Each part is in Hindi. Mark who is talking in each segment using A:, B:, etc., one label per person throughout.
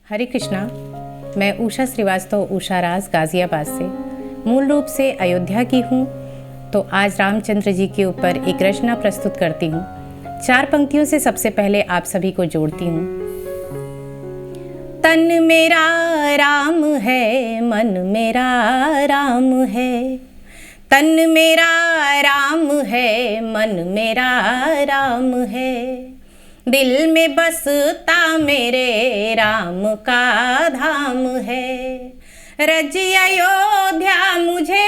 A: हरे कृष्णा। मैं उषा श्रीवास्तव उषा राज गाज़ियाबाद से मूल रूप से अयोध्या की हूँ। तो आज रामचंद्र जी के ऊपर एक रचना प्रस्तुत करती हूँ। 4 पंक्तियों से सबसे पहले आप सभी को जोड़ती हूँ। तन मेरा राम है, मन मेरा राम है। तन मेरा राम है, मन मेरा राम है। दिल में बसता मेरे राम का धाम है। रज अयोध्या मुझे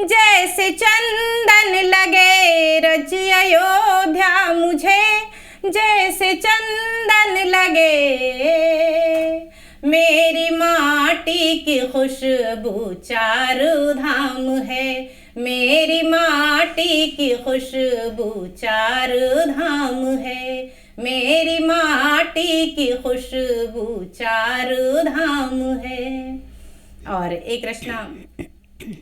A: जैसे चंदन लगे। रज अयोध्या मुझे जैसे चंदन लगे। मेरी माटी की खुशबू चारों धाम है। मेरी माटी की खुशबू चारों धाम है। मेरी माटी की खुशबू चारों धाम है। और एक रचना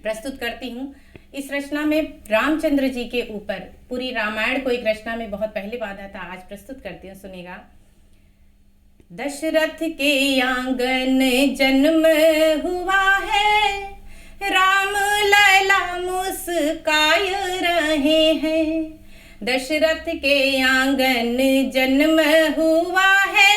A: प्रस्तुत करती हूँ। इस रचना में रामचंद्र जी के ऊपर पूरी रामायण को एक रचना में बहुत पहले बांधा था, आज प्रस्तुत करती हूँ, सुनिएगा। दशरथ के आंगन जन्म हुआ है। राम लला मुस्काय रहे हैं। दशरथ के आंगन जन्म हुआ है।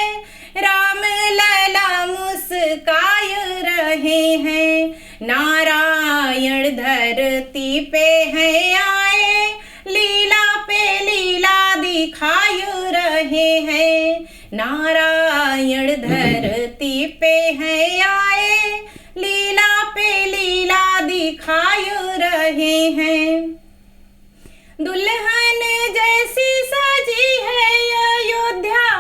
A: राम लला मुस्काय रहे हैं। नारायण धरती पे हैं आए। लीला पे लीला दिखाय रहे हैं। नारायण धरती पे हैं आए। लीला पे लीला दिखाय रहे हैं। दुल्हन जैसी सजी है अयोध्या।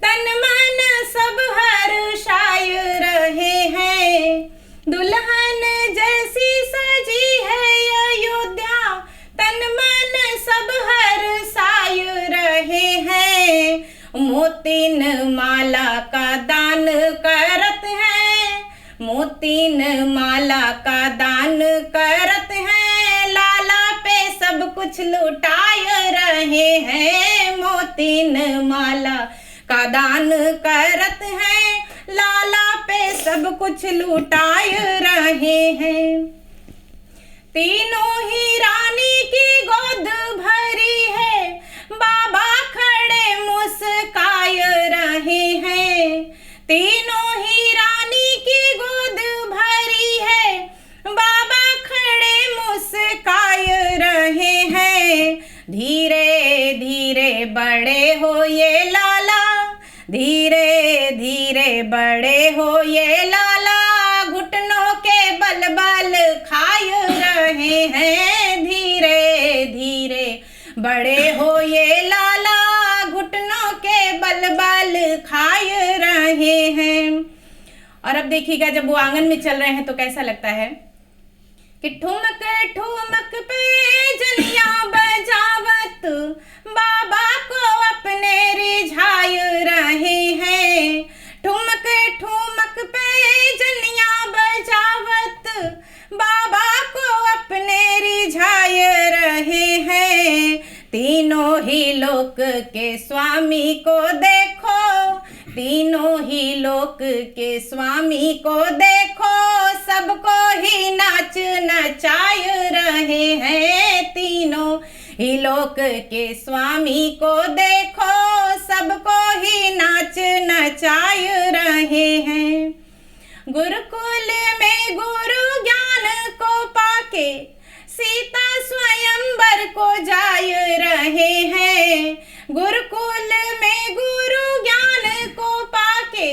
A: तन मन सब हर्षाय रहे हैं। दुल्हन जैसी सजी है अयोध्या। तन मन सब हर्षाय रहे हैं। मोतीन माला का दान करत हैं। मोतीन माला का दान करत हैं। लाला पे सब कुछ लुटाए रहे हैं। मोतीन माला का दान करत हैं। लाला पे सब कुछ लुटाए रहे हैं। तीनों ही रानी की गोद भरी है। बाबा खड़े मुस्काय रहे हैं। तीनों ही रानी की गोद भरी है। बाबा खड़े मुस्काय रहे हैं। धीरे धीरे बड़े हो ये लाला। धीरे धीरे बड़े हो ये लाला। घुटनों के बल बल खाय रहे हैं। धीरे धीरे बड़े हो ये लाला। घुटनों के बल बल खाय रहे हैं। और अब देखिएगा, जब वो आंगन में चल रहे हैं तो कैसा लगता है कि ठुमक ठुमक पे जलियां बजावत बाबा को अपने रिझाय रहे हैं। ठुमक ठुमक पे जलियां बजावत बाबा को अपने रिझाय रहे हैं। तीनों ही लोक के स्वामी को देखो। तीनों ही लोक के स्वामी को देखो। सबको ही नाच नचाय रहे हैं। तीनों ही लोक के स्वामी को देखो। सबको ही नाच नचाय रहे हैं। गुरुकुल में गुरु ज्ञान को पाके सीता स्वयंवर को जाय रहे हैं। गुरुकुल में गुरु ज्ञान को पाके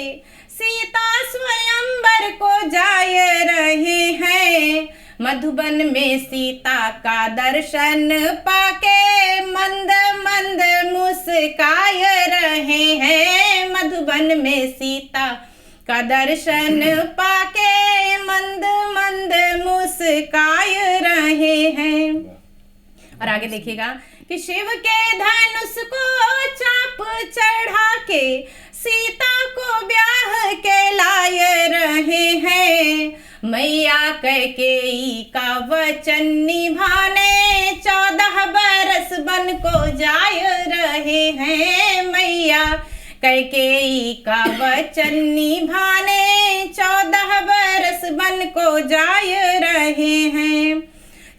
A: सीता स्वयंवर को जाय रहे हैं। मधुबन में सीता का दर्शन पाके मंद मंद मुस्काय रहे हैं। मधुबन में सीता का दर्शन पाके मंद मंद मुस्काय रहे हैं। और आगे देखिएगा कि शिव के धनुष को चाप चढ़ा के सीता को ब्याह के लाए रहे हैं। मैया कैकेयी का वचन निभाने 14 बरस बन को जाय रहे हैं। मैया कैकेयी का वचन निभाने बन को जाय रहे हैं।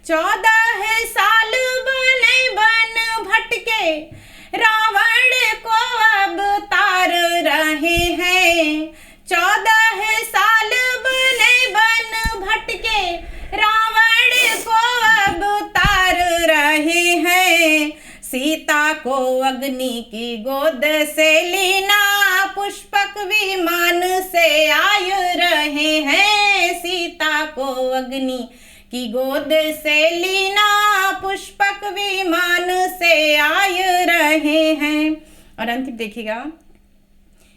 A: 14 साल बने बन भटके, रावण को अब तार रहे हैं। 14 साल बने बन भटके, रावण को अब तार रहे हैं। सीता को अग्नि की गोद से लीना, पुष्पक विमान से आय रहे हैं। सीता को अग्नि की गोद से लीना, पुष्पक विमान से आय रहे हैं। और अंतिम देखिएगा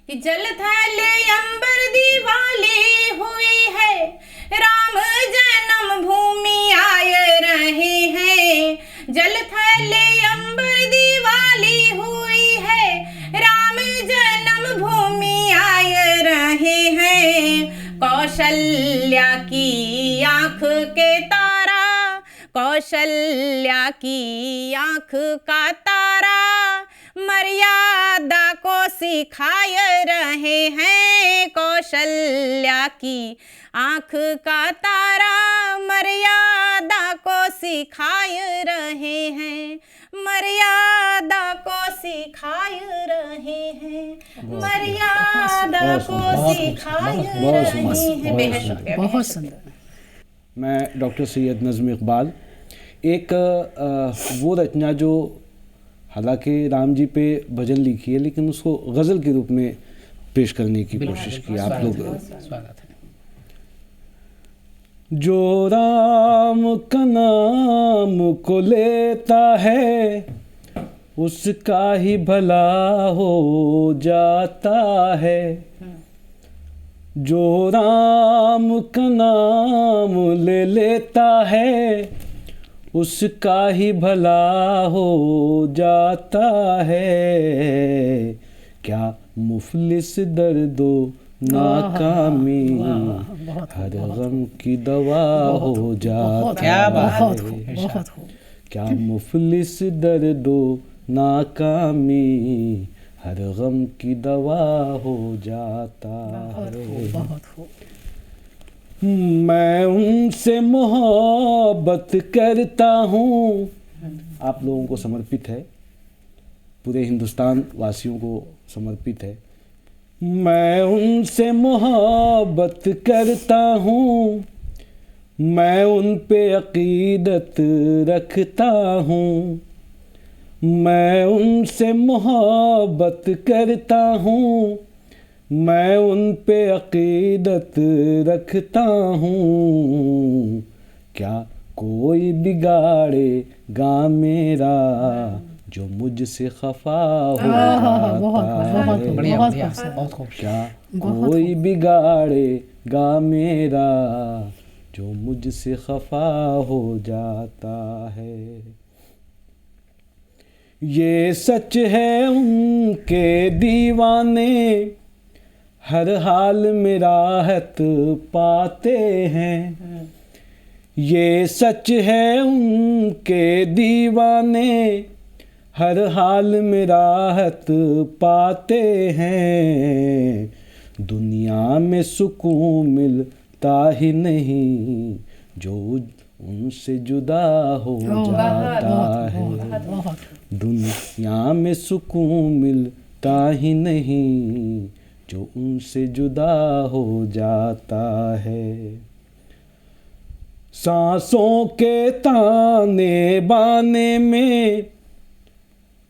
A: कि जल थल अंबर दिवाली हुई है, राम जन्म भूमि आय रहे हैं। जल थल अंबर दिवाली हुई है, राम जन्म भूमि आय रहे हैं। कौशल्या की आंख के तारा, कौशल्या की आंख का तारा, मर्यादा को सिखाय रहे हैं। कौशल्या की आंख का तारा, मर्यादा को सिखाय रहे हैं। मर्यादा को सिखाय रहे हैं। मर्यादा को सिखाय रहे हैं। बेहद शुक्रिया।
B: बहुत सुंदर।
C: मैं डॉक्टर सैयद नज़्म इकबाल, एक वो रचना जो हालांकि राम जी पे भजन लिखी है लेकिन उसको गज़ल के रूप में पेश करने की कोशिश की आप लोग।
B: स्वागत है।
C: जो राम का नाम को लेता है, उसका ही भला हो जाता है। जो राम का नाम ले लेता है, उसका ही भला हो जाता है। क्या मुफलिस दर्दो नाकामी, हर गम की दवा हो जाता है। क्या मुफलिस दर्दो नाकामी, हर गम की दवा हो जाता है। मैं उनसे मोहब्बत करता हूँ। आप लोगों को समर्पित है, पूरे हिंदुस्तान वासियों को समर्पित है। मैं उनसे मोहब्बत करता हूँ, मैं उन पे अकीदत रखता हूँ। मैं उनसे मोहब्बत करता हूँ, मैं उन पे अकीदत रखता हूँ। क्या कोई बिगाड़ेगा मेरा जो मुझसे खफा हो जाता है। क्या कोई बिगाड़ेगा मेरा जो मुझसे खफा हो जाता है। ये सच है उनके दीवाने हर हाल में राहत पाते हैं। ये सच है उनके दीवाने हर हाल में राहत पाते हैं। दुनिया में सुकून मिलता ही नहीं जो उनसे जुदा हो जाता है। दुनिया में सुकून मिलता ही नहीं जो उनसे जुदा हो जाता है। सांसों के ताने बाने में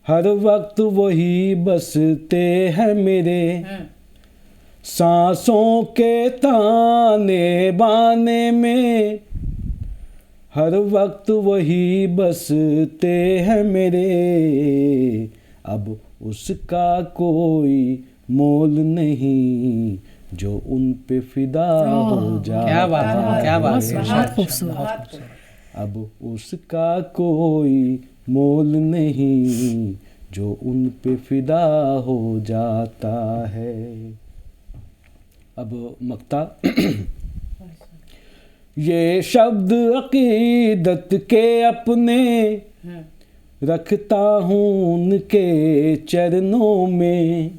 C: हर वक्त वही बसते हैं मेरे। सांसों के ताने बाने में हर वक्त वही बसते हैं मेरे। अब उसका कोई मोल नहीं जो उन पे फिदा हो जाता।
B: क्या बात है, क्या बात है, बहुत खूबसूरत।
C: अब उसका कोई मोल नहीं जो उन पे फिदा हो जाता है। अब मक्ता ये शब्द अकीदत के अपने रखता हूँ उनके चरणों में।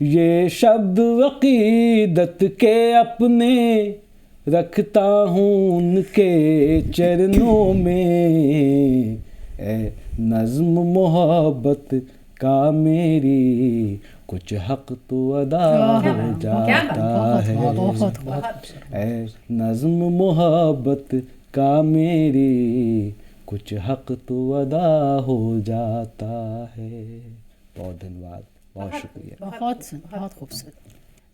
C: ये शब्द अकीदत के अपने रखता हूँ उनके चरणों में, ए नज़्म मोहब्बत का मेरी कुछ हक तो अदा हो जाता है, ए नज़्म मोहब्बत का मेरी कुछ हक तो अदा हो जाता है। बहुत धन्यवाद, बहुत शुक्रिया।
B: बहुत खूबसूरत।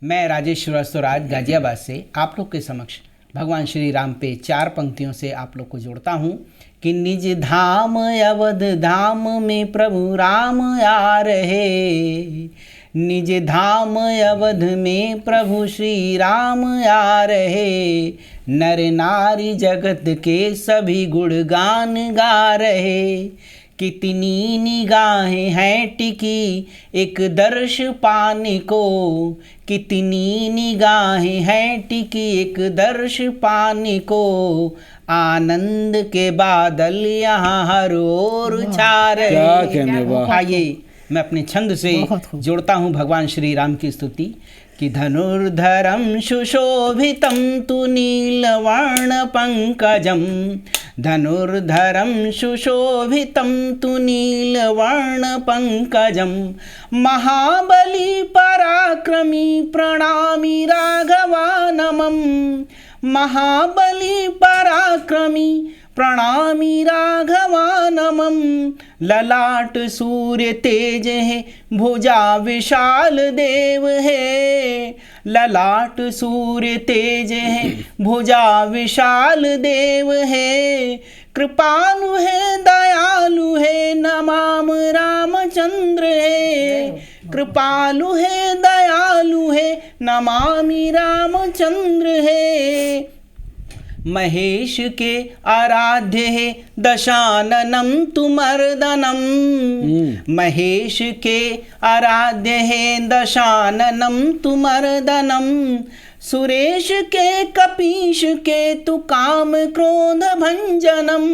D: मैं राजेश श्रीवास्तव गाजियाबाद से आप लोग के समक्ष भगवान श्री राम पे 4 पंक्तियों से आप लोग को जोड़ता हूँ कि निज धाम अवध धाम में प्रभु राम आ रहे, निज धाम अवध में प्रभु श्री राम आ रहे, नर नारी जगत के सभी गुणगान गा रहे, कितनी निगाहें हैं टिकी एक दर्श पाने को, कितनी निगाहें हैं टिकी एक दर्श पाने को, आनंद के बादल यहाँ हर ओर छा रहे।
C: क्या कहने, वाह।
D: आइए मैं अपने छंद से जोड़ता हूँ भगवान श्री राम की स्तुति कि धनुर्धरं सुशोभितं तु नीलवर्ण पंकजं, धनुर्धरं सुशोभितं तु नीलवर्ण पंकजं, महाबली पराक्रमी प्रणामि राघवानमं, महाबली पराक्रमी प्रणामि राघवानमं, ललाट सूर्य तेज है भुजा विशाल देव है, ललाट सूर्य तेज है भुजा विशाल देव है, कृपालु है दयालु है नमाम रामचंद्र है, कृपालु है दयालु है नमामि रामचंद्र है, महेश के आराध्य है दशाननम तुमर्दनम, महेश के आराध्य है दशाननम तुमर्दनम, सुरेश के कपीश के तु काम क्रोध भंजनम,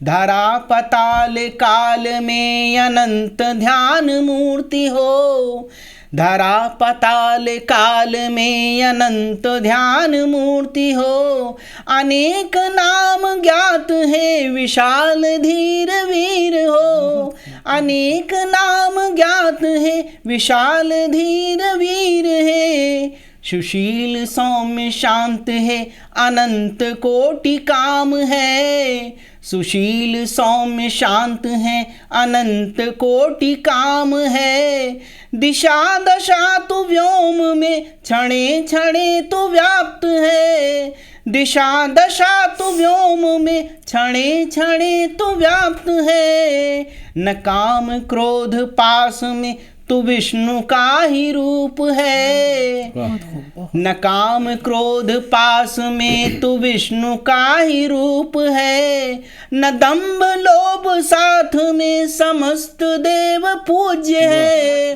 D: धरा पताल काल में अनंत ध्यान मूर्ति हो, धरा पताल काल में अनंत ध्यान मूर्ति हो, अनेक नाम ज्ञात है विशाल धीर वीर हो, अनेक नाम ज्ञात है विशाल धीर वीर है, सुशील सौम्य शांत है अनंत कोटि काम है, सुशील सौम्य शांत है अनंत कोटि काम है, दिशा दशा तु व्योम में क्षणे क्षणे तु व्याप्त है, दिशा दशा तु व्योम में क्षणे क्षणे तु व्याप्त है, न काम क्रोध पास में तू विष्णु का ही रूप है, न काम क्रोध पास में तू विष्णु का ही रूप है, न दंभ लोभ साथ में समस्त देव पूज्य है,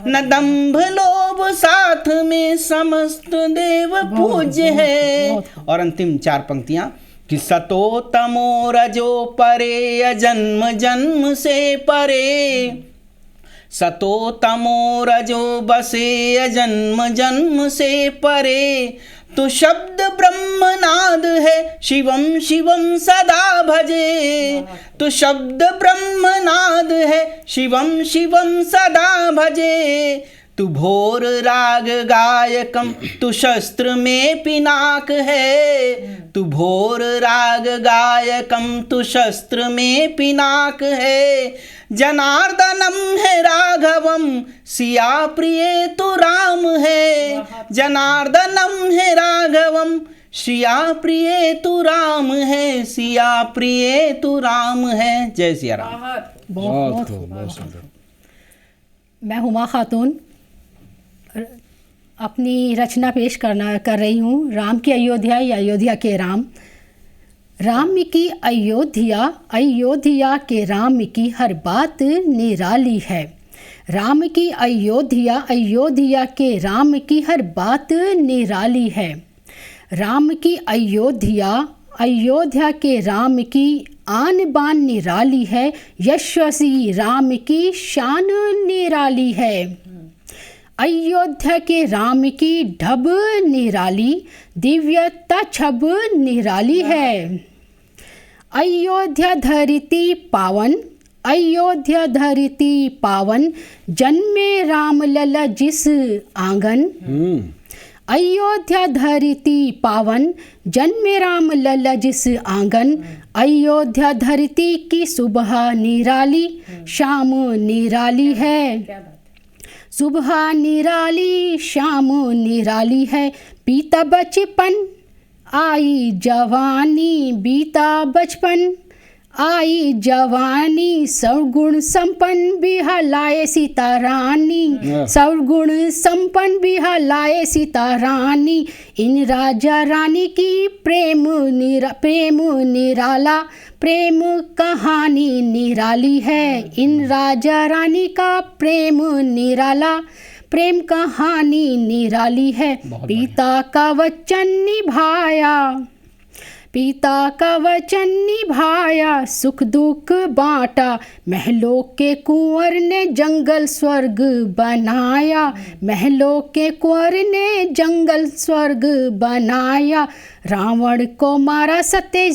D: न दंभ लोभ साथ में समस्त देव पूज्य है। और अंतिम 4 पंक्तियां कि सतो तमो रजो परे अजन्म जन्म से परे, सतो तमो रजो बसे अजन्म जन्म से परे, तू शब्द ब्रह्मनाद है शिवम शिवम सदा भजे, तू शब्द ब्रह्मनाद है शिवम शिवम सदा भजे, तू भोर राग गायकम तू शस्त्र में पिनाक है, तू भोर राग गायकम तू शस्त्र में पिनाक है, जनार्दनम है राघवम सिया प्रिय तू राम है, जनार्दनम है राघवम सिया प्रिय तू राम है, सिया प्रिय तू राम है। जय सिया राम।
B: बहुत सुंदर। मैं हुमा खातून अपनी रचना पेश कर रही हूँ, राम की अयोध्या या अयोध्या के राम। राम की अयोध्या, अयोध्या के राम की हर बात निराली है, राम की अयोध्या, अयोध्या के राम की हर बात निराली है, राम की अयोध्या, अयोध्या के राम की आन बान निराली है, यशस्वी राम की शान निराली है। अयोध्या के राम की ढब निराली, दिव्यता छब निराली है। अयोध्या धरती पावन, अयोध्या धरती पावन, जन्मे राम लला जिस आंगन। अयोध्या धरती पावन, जन्मे राम लला जिस आंगन। अयोध्या धरती की सुबह निराली, शाम निराली है। सुबह निराली, शाम निराली है। बीता बचपन आई जवानी, बीता बचपन आई जवानी, सौगुण संपन्न बिहलाए सीता रानी, सौगुण संपन्न बिहलाए सीता रानी। इन राजा रानी की प्रेम निराला, प्रेम कहानी निराली है। इन राजा रानी का प्रेम निराला, प्रेम कहानी निराली है। पिता का वचन निभाया, पिता का वचन निभाया, सुख दुख बांटा, महलों के कुंवर ने जंगल स्वर्ग बनाया, महलों के कुंवर ने जंगल स्वर्ग बनाया। रावण को मारा सत्य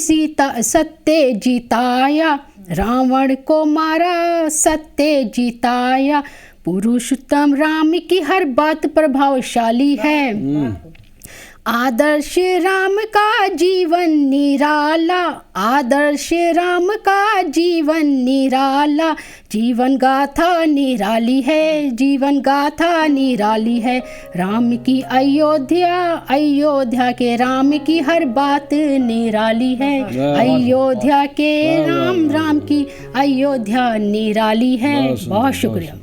B: जिताया, रावण को मारा सत्य जिताया। पुरुषोत्तम राम की हर बात प्रभावशाली है। आदर्श राम का जीवन निराला, आदर्श राम का जीवन निराला। जीवन गाथा निराली है, जीवन गाथा निराली है। राम की अयोध्या, अयोध्या के राम की हर बात निराली है। अयोध्या के राम, राम की अयोध्या निराली है। बहुत शुक्रिया।